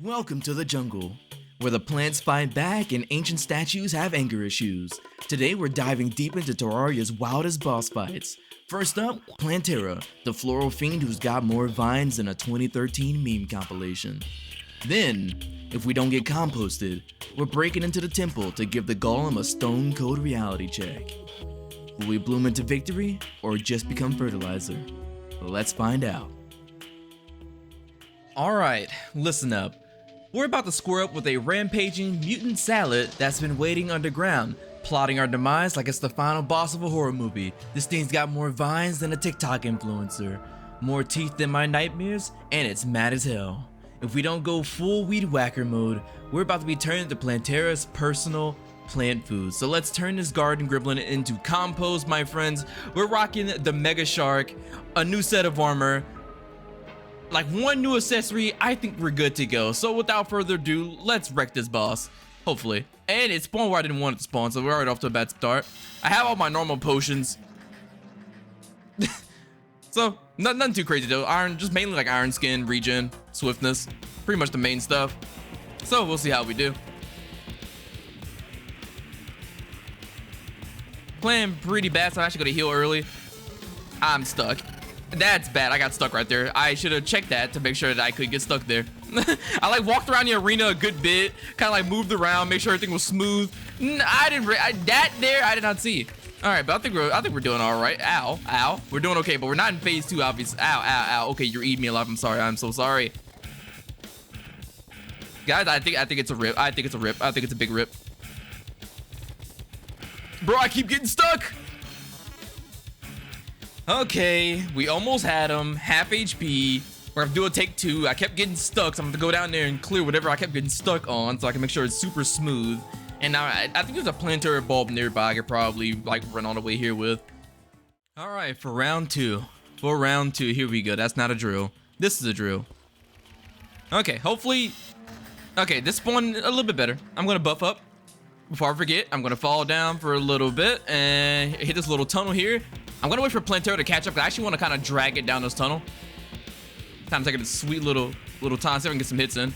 Welcome to the jungle, where the plants fight back and ancient statues have anger issues. Today we're diving deep into Terraria's wildest boss fights. First up, Plantera, the floral fiend who's got more vines than a 2013 meme compilation. Then, if we don't get composted, we're breaking into the temple to give the golem a stone cold reality check. Will we bloom into victory, or just become fertilizer? Let's find out. Alright, listen up. We're about to square up with a rampaging mutant salad that's been waiting underground, plotting our demise like it's the final boss of a horror movie. This thing's got more vines than a TikTok influencer, more teeth than my nightmares, and it's mad as hell. If we don't go full weed whacker mode, we're about to be turned into Plantera's personal plant food. So let's turn this garden gremlin into compost, my friends. We're rocking the Mega Shark, a new set of armor, like one new accessory. I think we're good to go. So without further ado, let's wreck this boss, hopefully. And it spawned where I didn't want it to spawn, so we're already off to a bad start. I have all my normal potions. So nothing too crazy though. Iron, just mainly like iron skin, regen, swiftness, pretty much the main stuff. So we'll see how we do. Playing pretty bad, so I'm actually gonna heal early. I'm stuck. That's bad. I got stuck right there. I should have checked that to make sure that I could get stuck there. I like walked around the arena a good bit, kind of like moved around, make sure everything was smooth. I did not see. All right, but I think we're doing all right. Ow, ow. We're doing okay, but we're not in phase 2, obviously. Ow, ow, ow. Okay, you're eating me alive. I'm sorry. I'm so sorry. Guys, I think it's a rip. I think it's a rip. I think it's a big rip. Bro, I keep getting stuck. Okay, we almost had him. Half HP. We're gonna do a take 2. I kept getting stuck, so I'm gonna go down there and clear whatever I kept getting stuck on, so I can make sure it's super smooth. And now I think there's a Plantera bulb nearby I could probably like run all the way here with. All right, for round 2. For round 2, here we go. That's not a drill. This is a drill. Okay, hopefully. Okay, this spawned a little bit better. I'm gonna buff up. Before I forget, I'm gonna fall down for a little bit and hit this little tunnel here. I'm gonna wait for Plantera to catch up. I actually want to kind of drag it down this tunnel. Time to take a sweet little time so I can get some hits in.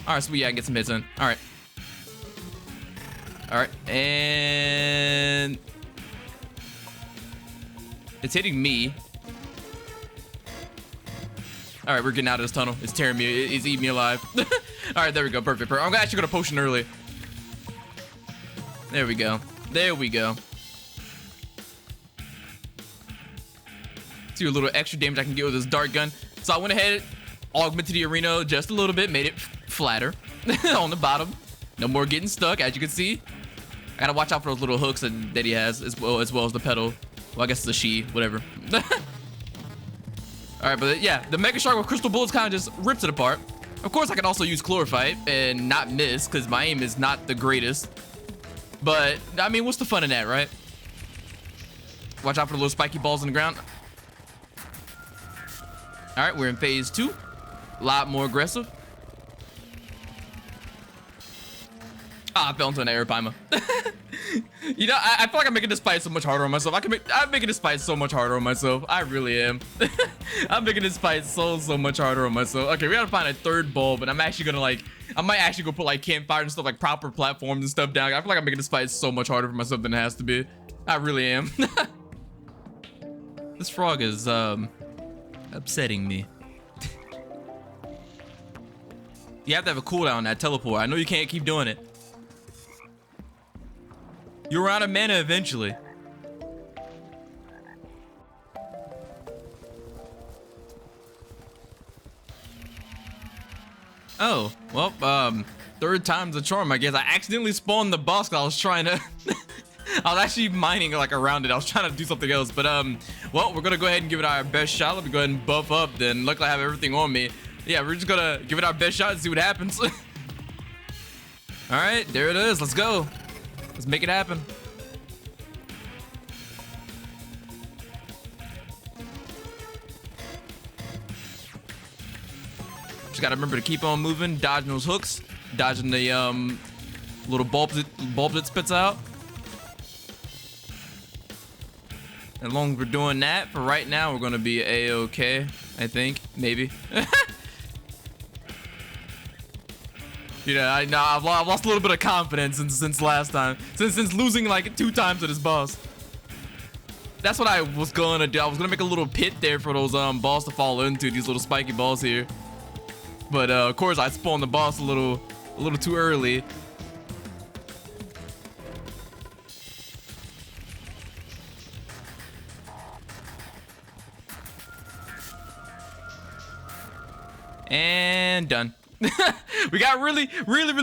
All right, sweet, yeah, I can get some hits in. All right, and it's hitting me. All right, we're getting out of this tunnel. It's tearing me. It's eating me alive. All right, there we go. Perfect. I'm actually gonna potion early. There we go. There we go. See a little extra damage I can get with this dart gun. So I went ahead, augmented the arena just a little bit, made it flatter on the bottom. No more getting stuck, as you can see. I gotta watch out for those little hooks that he has, as well as the pedal. Well, I guess it's a she, whatever. All right, but yeah, the Mega Shark with crystal bullets kind of just rips it apart. Of course, I can also use Chlorophyte and not miss, because my aim is not the greatest. But I mean, what's the fun in that, right? Watch out for the little spiky balls on the ground. All right, we're in phase 2. A lot more aggressive. Ah, I fell into an Arapaima. You know, I feel like I'm making this fight so much harder on myself. I'm making this fight so much harder on myself. I really am. I'm making this fight so much harder on myself. Okay, we gotta find a third bulb, but I'm actually gonna I might actually go put like campfire and stuff, like proper platforms and stuff down. I feel like I'm making this fight so much harder for myself than it has to be. I really am. This frog is upsetting me. You have to have a cooldown on that teleport. I know you can't keep doing it. You're out of mana eventually. Oh, well, third time's a charm, I guess. I accidentally spawned the boss 'cause I was trying to I was actually mining like around it. I was trying to do something else, but well, we're gonna go ahead and give it our best shot. Let me go ahead and buff up then. Luckily I have everything on me. Yeah, we're just gonna give it our best shot and see what happens. All right, there it is. Let's go. Let's make it happen. Just gotta remember to keep on moving, dodging those hooks, dodging the little bulb that spits out. As long as we're doing that, for right now, we're gonna be a-okay, I think, maybe. You know, I've lost a little bit of confidence since last time. Since losing like 2 times to this boss. That's what I was gonna do. I was gonna make a little pit there for those balls to fall into, these little spiky balls here. But of course I spawned the boss a little too early. And done. We got really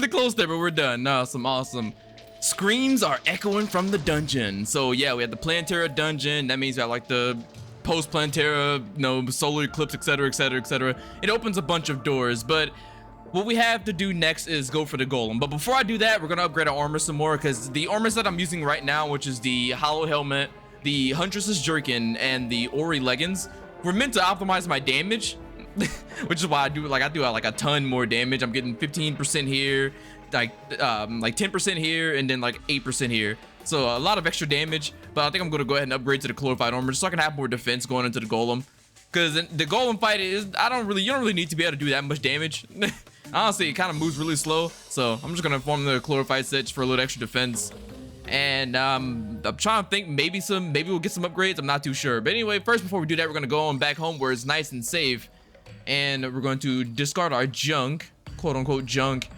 close there, but we're done. Awesome. Screams are echoing from the dungeon. So yeah, we had the Plantera dungeon. That means we have like the post Plantera, solar eclipse, etc. It opens a bunch of doors, but what we have to do next is go for the golem. But before I do that, we're gonna upgrade our armor some more, because the armors that I'm using right now, which is the hollow helmet, the huntress's jerkin, and the Ori leggings, were meant to optimize my damage. Which is why I do like a ton more damage. I'm getting 15% here, like 10% here, and then like 8% here. So a lot of extra damage. But I think I'm gonna go ahead and upgrade to the glorified armor just so I can have more defense going into the golem. Because the golem fight is you don't really need to be able to do that much damage. Honestly, it kind of moves really slow. So I'm just gonna form the glorified set just for a little extra defense. And I'm trying to think, maybe we'll get some upgrades. I'm not too sure. But anyway, first before we do that, we're gonna go on back home where it's nice and safe. And we're going to discard our junk, quote unquote junk,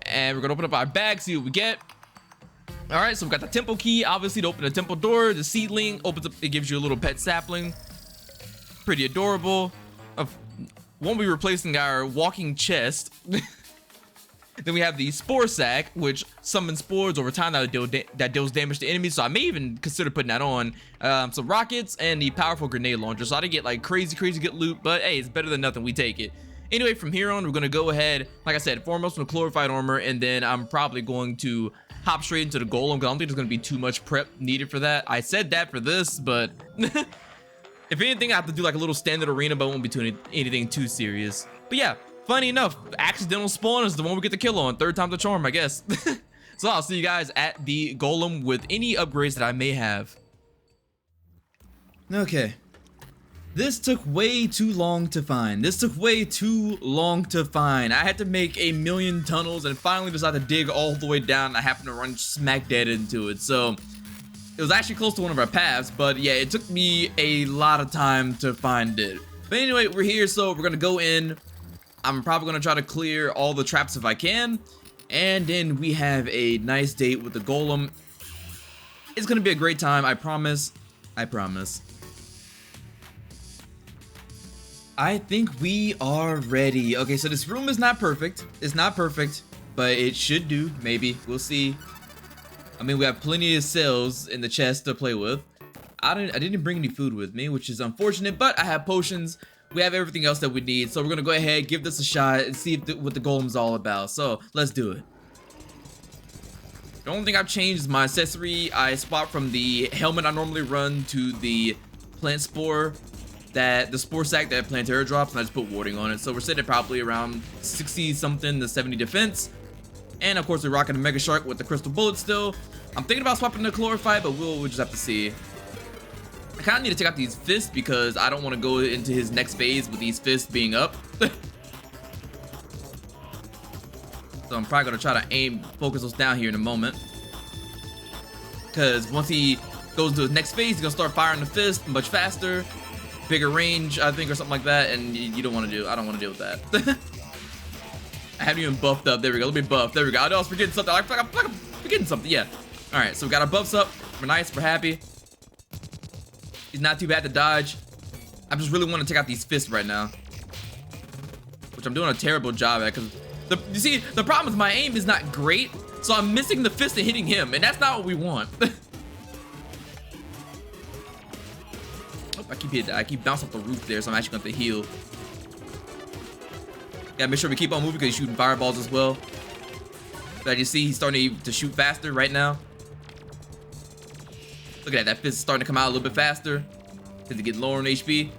and we're gonna open up our bag, see what we get. All right, so we've got the temple key, obviously, to open the temple door. The seedling opens up, it gives you a little pet sapling, pretty adorable. Won't be replacing our walking chest. Then we have the spore sack, which summons spores over time that deals damage to enemies. So I may even consider putting that on. Some rockets and the powerful grenade launcher. So I didn't get like crazy good loot, but hey, it's better than nothing. We take it. Anyway, from here on, we're gonna go ahead, like I said, foremost with the glorified armor, and then I'm probably going to hop straight into the golem, because I don't think there's gonna be too much prep needed for that. I said that for this, but if anything, I have to do like a little standard arena, but it won't be doing anything too serious. But yeah. Funny enough, accidental spawn is the one we get the kill on. 3rd time's the charm, I guess. So I'll see you guys at the golem with any upgrades that I may have. Okay. This took way too long to find. I had to make a million tunnels and finally decided to dig all the way down, and I happened to run smack dead into it. So it was actually close to one of our paths, but yeah, it took me a lot of time to find it. But anyway, we're here, so we're gonna go in. I'm probably gonna try to clear all the traps if I can, and then we have a nice date with the golem. It's gonna be a great time, I promise. I think we are ready. Okay, so this room is not perfect. It's not perfect, but it should do, maybe. We'll see. I mean, we have plenty of cells in the chest to play with. I didn't bring any food with me, which is unfortunate, but I have potions. We have everything else that we need, so we're gonna go ahead, give this a shot, and see what the golem's all about. So let's do it. The only thing I've changed is my accessory. I swapped from the helmet I normally run to the plant spore, the spore sack that Plantera drops, and I just put warding on it. So we're sitting at probably around 60 something to 70 defense, and of course we're rocking the Mega Shark with the crystal bullet still. I'm thinking about swapping the glorified, but we'll just have to see. I kind of need to take out these fists because I don't want to go into his next phase with these fists being up. So I'm probably going to try to focus those down here in a moment. Because once he goes into his next phase, he's going to start firing the fist much faster. Bigger range, I think, or something like that. And you don't want to do, I don't want to deal with that. I haven't even buffed up. There we go. Let me buff. There we go. I know I was forgetting something. I feel like I'm forgetting something. Yeah. All right. So we got our buffs up. We're nice. We're happy. He's not too bad to dodge. I just really want to take out these fists right now, which I'm doing a terrible job at, because you see, the problem is my aim is not great, so I'm missing the fist and hitting him, and that's not what we want. Oh, I keep bouncing off the roof there, so I'm actually going to heal. Gotta make sure we keep on moving because he's shooting fireballs as well. But you see, he's starting to shoot faster right now. Look at that fist is starting to come out a little bit faster because he's getting lower on HP.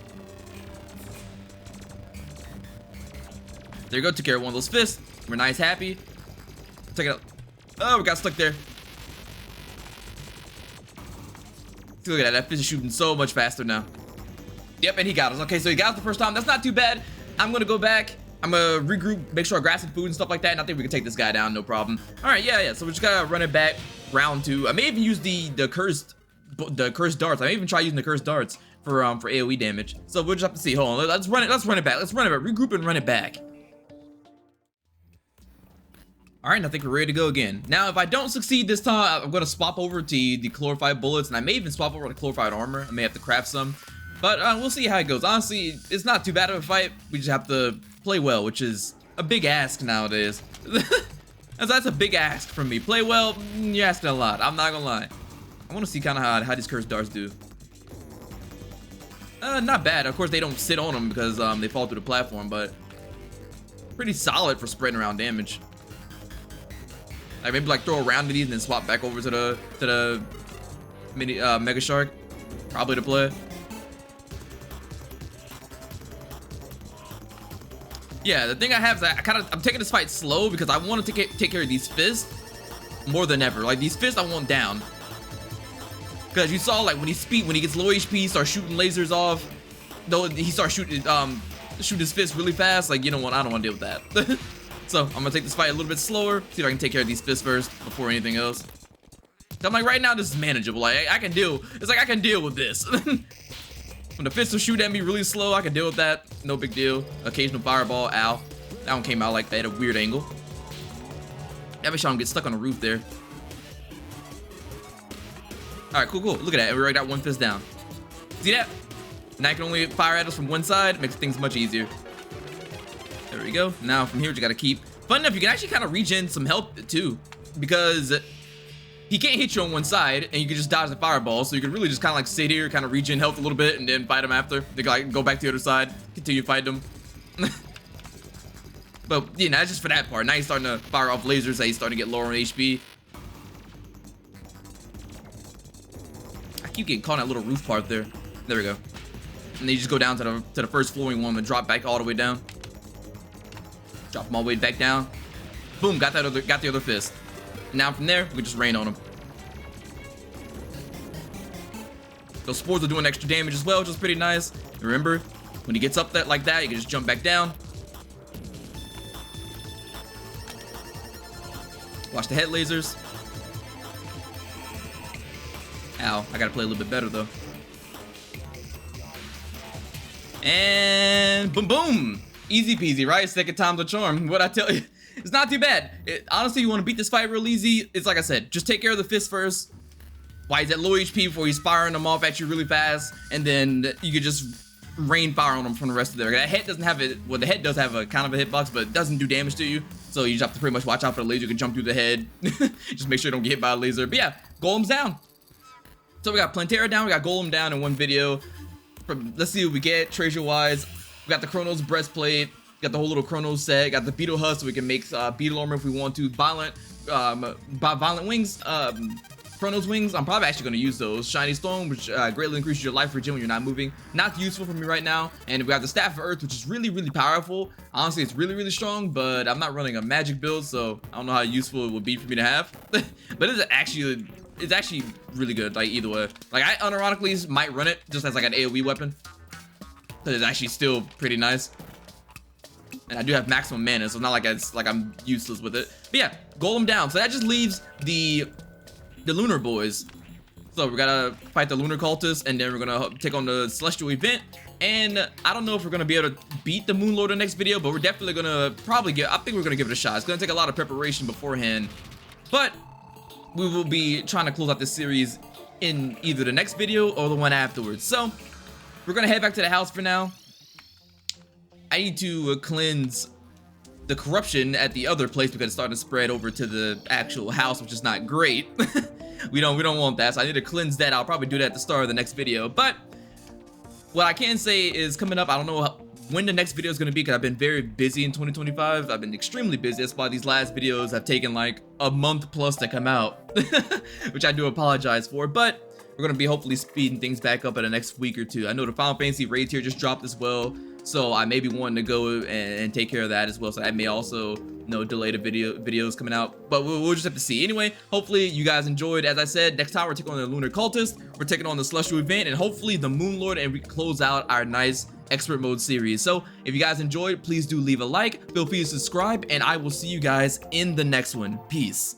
There you go, took care of one of those fists. We're nice, happy. Take it out. Oh, we got stuck there. See, look at that fist is shooting so much faster now. Yep, and he got us. Okay, so he got us the first time. That's not too bad. I'm gonna go back I'm gonna regroup, make sure I grab some food and stuff like that, and I think we can take this guy down, no problem. All right, yeah. So we just gotta run it back, round 2. I may even use the cursed darts. I may even try using the cursed darts for AOE damage. So we'll just have to see. Hold on, let's run it back. Regroup and run it back. All right, I think we're ready to go again. Now, if I don't succeed this time, I'm gonna swap over to the glorified bullets, and I may even swap over to glorified armor. I may have to craft some, but we'll see how it goes. Honestly, it's not too bad of a fight. We just have to play well, which is a big ask nowadays. That's a big ask from me. Play well, you're asking a lot. I'm not gonna lie. I want to see kind of how these cursed darts do. Not bad. Of course, they don't sit on them because they fall through the platform, but pretty solid for spreading around damage. Like maybe like throw a round of these and then swap back over to the mini Mega Shark. Probably the play. Yeah, the thing I have is I'm taking this fight slow because I want to take care of these fists more than ever. Like these fists I want down. Because you saw like when he gets low HP, he starts shooting lasers off. Though he starts shooting his fists really fast. Like I don't want to deal with that. So I'm gonna take this fight a little bit slower. See if I can take care of these fists first before anything else. I'm like right now this is manageable. Like I can deal. It's like I can deal with this. When the fists will shoot at me really slow, I can deal with that. No big deal. Occasional fireball. Ow. That one came out like that at a weird angle. Yeah, make sure I don't get stuck on the roof there. Alright, cool. Look at that. We already got one fist down. See that? Now I can only fire at us from one side. Makes things much easier. There we go. Now from here, you gotta keep. Fun enough, you can actually kind of regen some health too. Because he can't hit you on one side, and you can just dodge the fireball. So you can really just kind of like sit here, kind of regen health a little bit, and then fight him after. They like go back to the other side, continue fighting them. But yeah, that's just for that part. Now he's starting to fire off lasers. He's starting to get lower on HP. I keep getting caught in that little roof part there. There we go. And then you just go down to the first floor and want to drop back all the way down. Drop them all the way back down. Boom, got the other fist. Now from there, we just rain on him. Those spores are doing extra damage as well, which is pretty nice. Remember, when he gets up like that, you can just jump back down. Watch the head lasers. Ow, I gotta play a little bit better though. And boom, boom. Easy peasy, right? Second time's a charm. What I tell you, it's not too bad. Honestly, you want to beat this fight real easy. It's like I said, just take care of the fist first. While he's at low HP before he's firing them off at you really fast, and then you could just rain fire on him from the rest of there. That head doesn't have it. Well, the head does have a kind of a hitbox, but it doesn't do damage to you. So you just have to pretty much watch out for the laser. You can jump through the head. Just make sure you don't get hit by a laser. But yeah, Golem's down. So we got Plantera down. We got Golem down in one video. Let's see what we get treasure-wise. We got the Chronos breastplate. Got the whole little Chronos set. Got the Beetle husk, so we can make Beetle armor if we want to. Violent wings. Chronos wings. I'm probably actually going to use those. Shiny Stone, which greatly increases your life regen when you're not moving. Not useful for me right now. And we got the Staff of Earth, which is really, really powerful. Honestly, it's really, really strong, but I'm not running a magic build, so I don't know how useful it would be for me to have. But it's actually really good, like either way. Like I unironically might run it just as like an AoE weapon. But it's actually still pretty nice. And I do have maximum mana, so it's not like I'm useless with it. But yeah, Golem down. So that just leaves the Lunar boys. So we gotta fight the Lunar cultists, and then we're gonna take on the Celestial event. And I don't know if we're gonna be able to beat the Moonlord in the next video, but we're definitely gonna I think we're gonna give it a shot. It's gonna take a lot of preparation beforehand, but we will be trying to close out this series in either the next video or the one afterwards. So we're gonna head back to the house for now. I need to cleanse the corruption at the other place because it's starting to spread over to the actual house, which is not great. we don't want that, so I need to cleanse that. I'll probably do that at the start of the next video. But what I can say is coming up, I don't know when the next video is going to be because I've been very busy in 2025. I've been extremely busy. That's why these last videos have taken like a month plus to come out, which I do apologize for. But we're going to be hopefully speeding things back up in the next week or two. I know the Final Fantasy raid tier just dropped as well, so I may be wanting to go and take care of that as well. So I may also, delay the videos coming out, but we'll just have to see. Anyway, hopefully you guys enjoyed. As I said, next time we're taking on the Lunar Cultist, we're taking on the Celestial event, and hopefully the Moonlord, and we close out our nice expert mode series. So if you guys enjoyed, please do leave a like, feel free to subscribe, and I will see you guys in the next one. Peace.